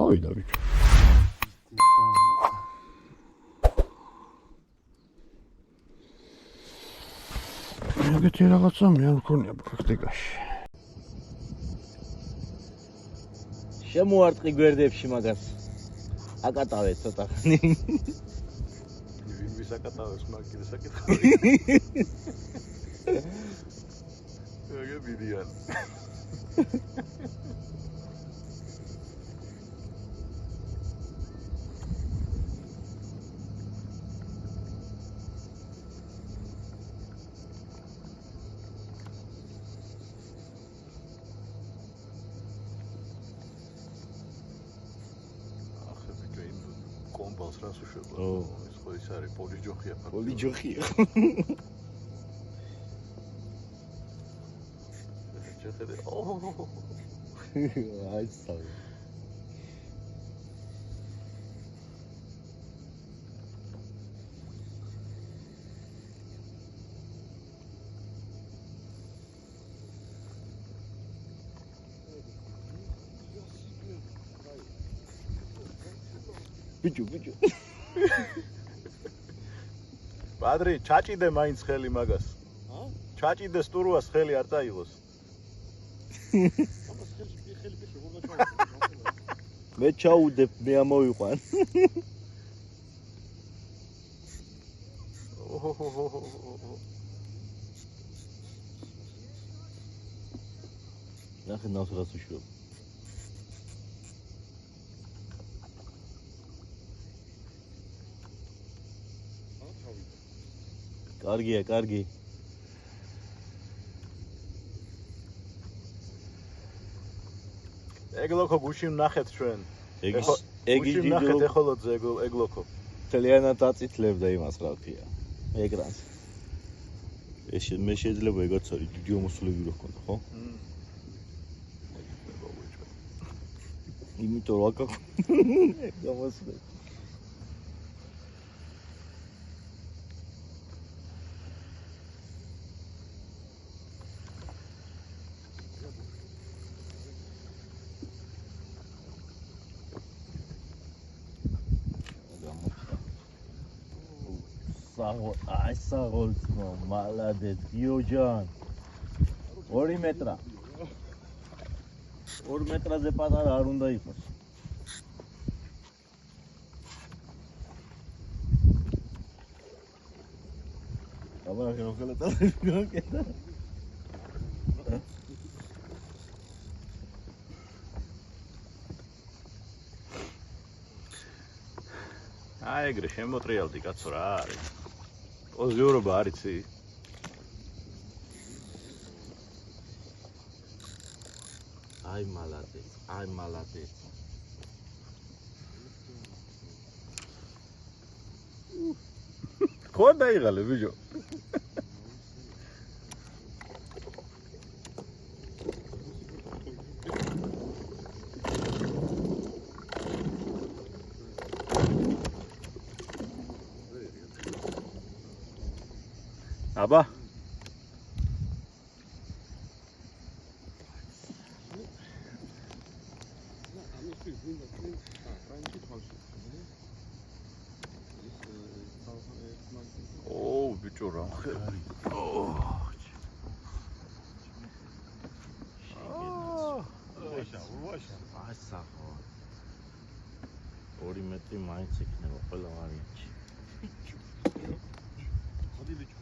წავიდა ბიჭო. ეგეთი რაღაცა მე არ მქონია პრაქტიკაში. შემოარტყი გვერდებში მაგას. აკატავე ცოტა ხანი. ვინ ვისაკატავებს მაგ კიდე საკითხი. ეგ ვიდიან. კომბალს რას უშვება? ეს ხო ის არის პოლიჯოხია ფაქტობრივად. პოლიჯოხია. შეხედე. აი სწავლა. ბიჭო. პადრი, ჩაჭიდე მაინც ხელი მაგას. ჩაჭიდე სტურუას ხელი არ წაიღოს. მე ჩაუდებ, მე ამოვიყვან. ნახე ნავს რას უშვებ. კარგი. ეგლოკო გუში ვნახეთ ჩვენ. ეგი ვნახეთ ეხოლოძე ეგლოკო. მთლიანად აწითლებდა იმას რა ვთქია. ეკრანს. მე შეიძლება ეგაც არის დიდი ომოსულები რო ჰქონდა, ხო? იმიტომ რა გაკ გამოსვე. აი საღოლცო, მალადეთ, გიოჯან. 2 მეტრა. 2 მეტრაზე პატარა არ უნდა იყოს. აბა რა ხელა წავიდა. აი ეგრე შემოტრიალდი კაცო რა არის. პოზიურობა არ იცი? აი მალადეთ. ხო დაიღალე ბიჭო. აბა ო ბიჭო რა ხერი. ურვაშა. ასახო. 2 მეტრი მაინც იქნება ყველა ვარიანტში. ხოდი ბიჭო.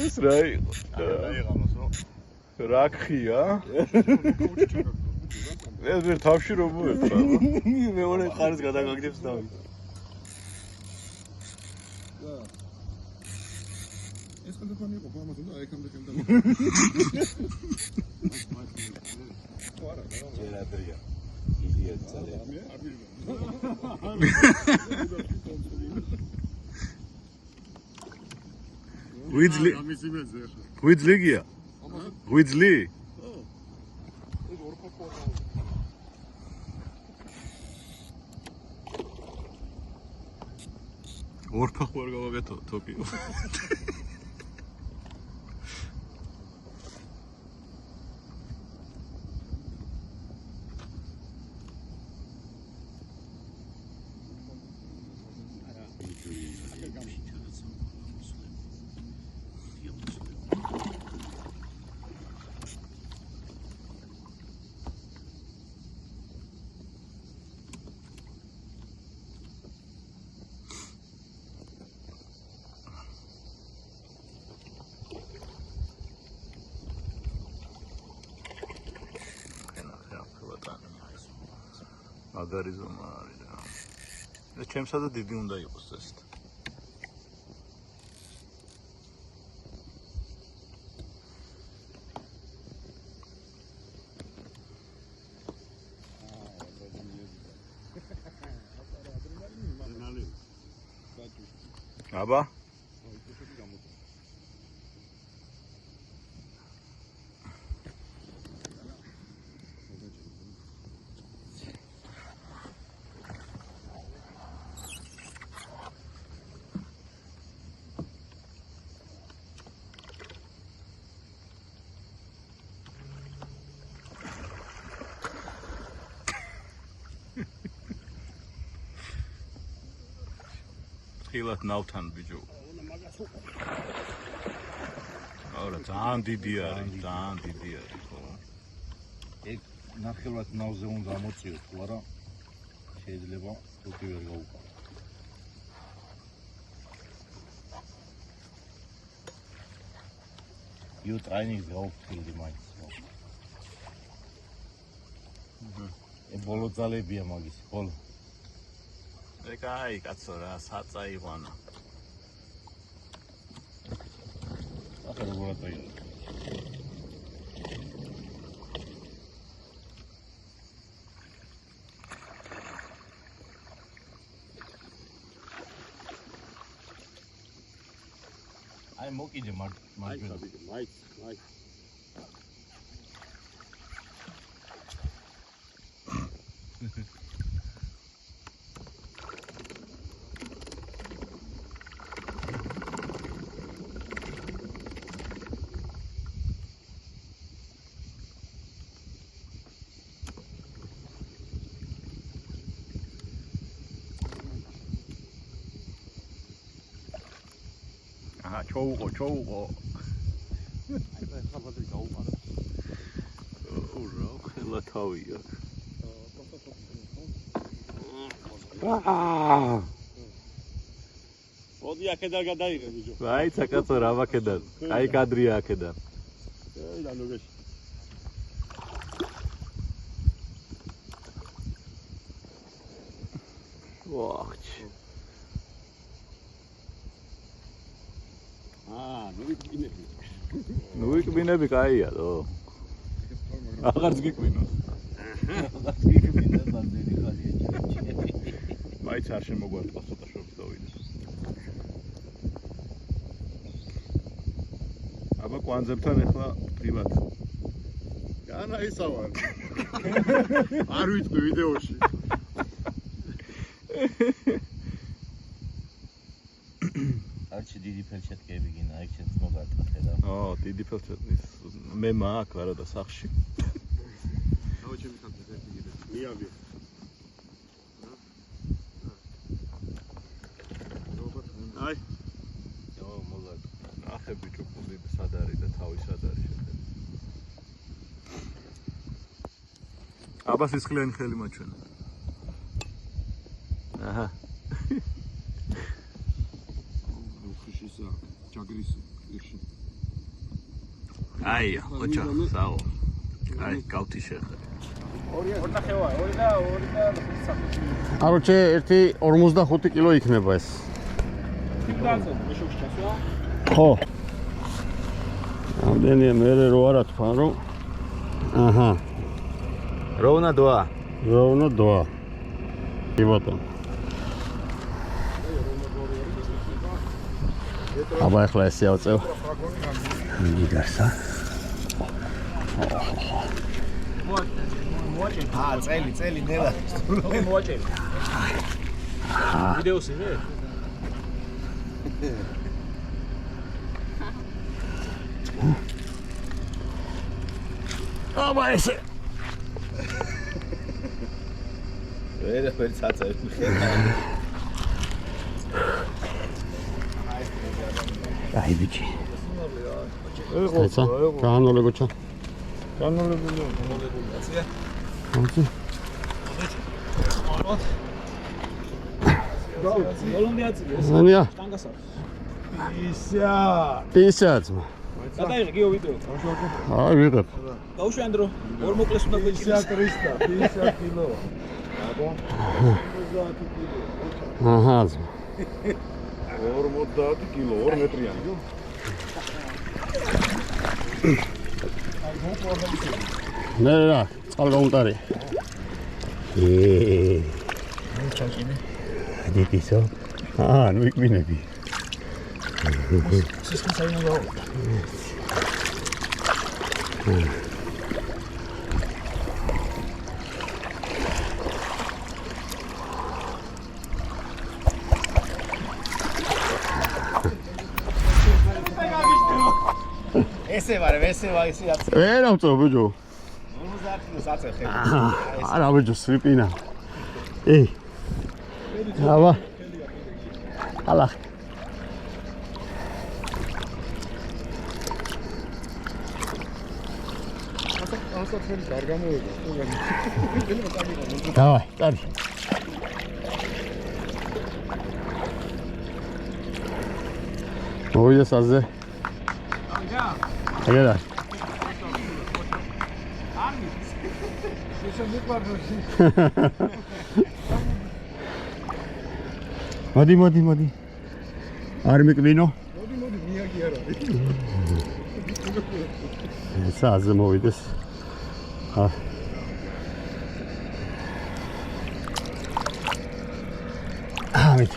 ეს რა იყო? რაკხია? ეს ვერ თავში რომ მოეწყა. მეორე ხარს გადაგაგდებს თავი. ეს ხელფონი იყო ამას უნდა აიქამდე კენდა. ჯერადრია. ილია ძალიან. მე არ ვიღებ. ღვიძლი ამისი მეზე ახლა. ღვიძლიგია? ღვიძლი? ო. ეს ორფაფო. ორფახ ვარ გავაკეთო თოკიო. მაგარი ზომა არის რა. ეს ჩემსა და დიდი უნდა იყოს ეს. აბა ხილად ნავთან ბიჭო. არა, ძალიან დიდი არის, ძალიან დიდი არის, ხო. ეგ ნახევრად ნავზე უნდა ამოწიოთ, თუ არა შეიძლება თუკი ვერ გაუყო. იო ტრაინინგს გავხდილი მაინც. ე ბოლო ძალებია მაგის, ბოლო. ეგ აი კაცო რა, საწა იყვანა. ახლა როგორ ატაი. აი მოკიდე მარჯვენა. მაიც. აჰა, ჩოუყო. აი ხა ხაბადი გაუყარა. ურა, ხელა თავია. მოდი აქედან გადაიღე ბიჭო. ვაიცა კაცო რა ვაკედან. კაი კადრია აქედან. აი დანოგეში. ვაჰ. ნუ ვიკბინები კაია დო. აღარც გიკვინოს. გიკვინა ბანდერი ხალია. მაიც არ შემოგვარყვა ცოტა შორს დავიდე. აბა კვანძებთან ახლა პრივატ. განა ისავარ. არ ვიტყვი ვიდეოში. არჩი დიდი ფელჩატკები გინა, ეგ შენს მოგარტყა ხედა. დიდი ფელჩატკი. მე მაქვს არა და სახში. აუ ჩემი ხალხი ერთი გიდე. მიაბი. აი. მოგარტყა. ახე ბიჭო პული სად არის და თავი სად არის შეხედე. აბა სისხლიანი ხელი მაჩვენა. აჰა. ჯაგრის იხში. აი, ოჩა, საო. აი, გავთი შეხე. Короче, ერთი 45 კილო იქნება ეს. ხო. ამდენია მე რო არა თქვა რომ აჰა. როვნა დოა. როვნა დოა. კი ბატონო. აბა ახლა ესე ავწევ. მიგარსა. წელი ნელა მოაჭერი ვიდეოს იღე აბა ესე. ვერაფერი წაწევ მიხელა. აი ბიჭი. ეცა, განოლებოჩა. განოლებულია. ხოთი. ზანია. ისა. პისაც. გადაიღე გიო ვიდეო. აი ვიღებ. გაუშვი ანდრო. ორ მოკლეს უნდა ისა გვიჭირდეს. კრისტა, 50 კილო. აბა. 50 კილო. აჰა. 50 კილო, 2 მეტრიანი, გო? ნე რა, წყალგაუნტარი. ჩანჩინე. დიპისო. ნუ იკვინები. სისტემ საიმონო. ესე ვარ, ესე ვარ, ისე აწ. ვერა ვწო ბიჭო. 50 კილოს აწევ ხე. არა ბიჭო სვიპინა. აბა. ალახ. ასა ხელი არ გამოვიდა. დავაი, კარგი. მოვიდა საზზე. აგერა. მოდი. არ მიკვდინო. მოდი, მიაგი არა. საზზე მოვიდეს. ამით.